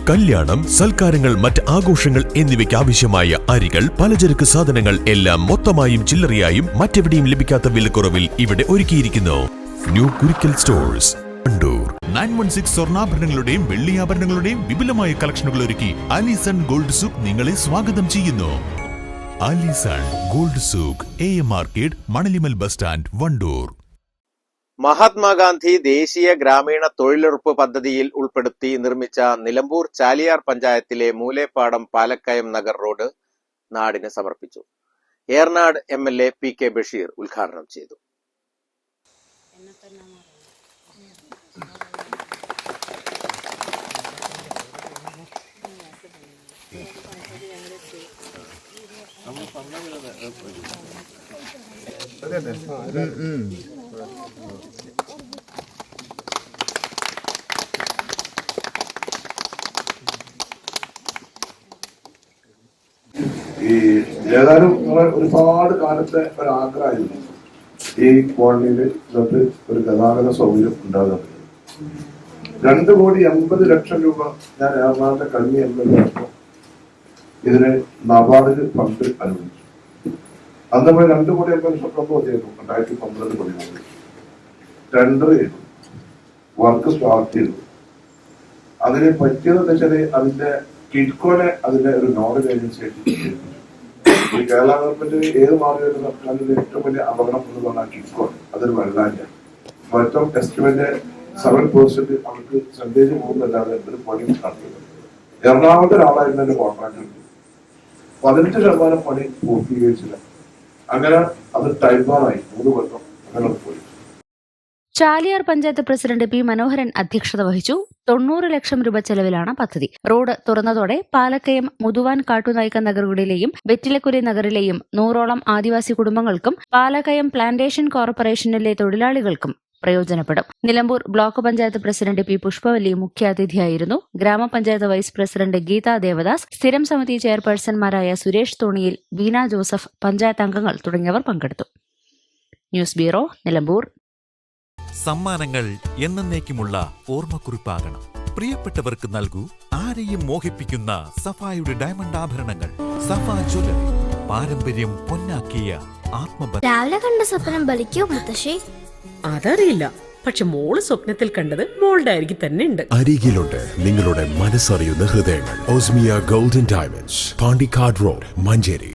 കല്യാണം, സൽക്കാരങ്ങൾ, മറ്റ് ആഘോഷങ്ങൾ എന്നിവയ്ക്ക് ആവശ്യമായ അരികൾ, പലചരക്ക് സാധനങ്ങൾ എല്ലാം മൊത്തമായും ചില്ലറയായും മറ്റെവിടെയും ലഭിക്കാത്ത വിലക്കുറവിൽ ഇവിടെ ഒരുക്കിയിരിക്കുന്നു. New Kurikkal stores, Wandoor. 916 സ്വർണ്ണാഭരണങ്ങളുടെയും വെള്ളിയാഭരണങ്ങളുടെയും വിപുലമായ കളക്ഷനുകൾ ഒരുക്കി അലിസൺ ഗോൾഡ് സൂക്ക് നിങ്ങളെ സ്വാഗതം ചെയ്യുന്നു. Allison gold souk, AM market, Manalimal bus stand, Wandoor. Mahatma Gandhi ദേശീയ ഗ്രാമീണ തൊഴിലുറപ്പ് പദ്ധതിയിൽ ഉൾപ്പെടുത്തി നിർമ്മിച്ച നിലമ്പൂർ ചാലിയാർ പഞ്ചായത്തിലെ മൂലേപ്പാടം പാലക്കയം നഗർ റോഡ് നാടിന് സമർപ്പിച്ചു. ഏർനാട് MLA PK ബഷീർ ഉദ്ഘാടനം ചെയ്തു. ഏതായാലും ഒരുപാട് കാലത്തെ ഒരാഗ്രഹമായിരുന്നു ഈ കോളനിയിൽ ഇന്നത്തെ ഒരു ഗതാഗത സൗകര്യം ഉണ്ടാകുന്നത്. 2,80,00,000 രൂപ ഞാൻ എറണാകുളത്തെ കഴിഞ്ഞ MLA ഇതിന് നബാർഡിന് ഫണ്ട് അനുവദിച്ചു. അന്ന് 2,80,00,000 മതിയായിരുന്നു. 2012 കോടി ടെൻഡർ ചെയ്തു, വർക്ക് സ്റ്റാർട്ട് ചെയ്തു. അതിന് പറ്റിയതെന്ന് വെച്ചാല് അതിന്റെ കിഡ്കോനെ അതിന്റെ ഒരു നോഡൽ ഏജൻസി ആയിട്ട് ഈ കേരള ഗവൺമെന്റ് ഏത് മാറി വരുന്ന സർക്കാരിന്റെ ഏറ്റവും വലിയ അപകടം എന്ന് പറഞ്ഞാൽ കിഡ്കോൺ. അതൊരു വെള്ളാഞ്ച മൊത്തം എസ്റ്റിമേറ്റ് 7% അവർക്ക് സെന്റേജ് പോകുന്നല്ലാതെ ഒരു പണി നടത്തുന്നത്. എറണാകുളത്തെ ഒരാളായിരുന്നു എന്റെ കോൺട്രാക്ട് ഉണ്ട്. 15% പണി പൂർത്തീകരിച്ചില്ല. അങ്ങനെ അത് ടൈമാറായി 3 കൊല്ലം അങ്ങനെ പോയി. Chaliyar panchayat president P. മനോഹരൻ അധ്യക്ഷത വഹിച്ചു. 90 ലക്ഷം രൂപ ചെലവിലാണ് പദ്ധതി. റോഡ് തുറന്നതോടെ പാലക്കയം, മുതുവാൻ കാട്ടുനായ്ക്ക നഗറുകളിലെയും വെറ്റിലക്കുരി നഗറിലെയും 100ഓളം ആദിവാസി കുടുംബങ്ങൾക്കും പാലക്കയം പ്ലാന്റേഷൻ കോർപ്പറേഷനിലെ തൊഴിലാളികൾക്കും പ്രയോജനപ്പെടും. Nilambur block panchayat president P. Pushpavalli മുഖ്യാതിഥിയായിരുന്നു. ഗ്രാമപഞ്ചായത്ത് വൈസ് പ്രസിഡന്റ് ഗീതാ ദേവദാസ്, സ്ഥിരം സമിതി ചെയർപേഴ്സൺമാരായ സുരേഷ് തോണിയിൽ, ബീന ജോസഫ്, പഞ്ചായത്ത് അംഗങ്ങൾ തുടങ്ങിയവർ പങ്കെടുത്തു. News bureau, Nilambur. സമ്മാനങ്ങൾ എന്നേക്കുമുള്ള ഓർമ്മക്കുറിപ്പാകണം. പ്രിയപ്പെട്ടവർക്ക് നൽകൂ ആരെയും മോഹിപ്പിക്കുന്ന സഫായുടെ ഡയമണ്ട് ആഭരണങ്ങൾ. സഫ ജ്വല്ലറി, പാരമ്പര്യം പൊന്നാക്കിയ ആത്മബന്ധം. രാവിലെ കണ്ട സ്വപ്നം ബലിക്കോ മുത്തശ്ശി? അതറിയില്ല, പക്ഷെ മോള് സ്വപ്നത്തിൽ കണ്ടത് മോളുടെ അരികിൽ തന്നെ ഉണ്ട്. അരികിലുണ്ട് നിങ്ങളുടെ മനസ്സറിയുന്ന ഹൃദയങ്ങൾ. Osmia golden diamonds, Pandikkad road, Manjeri.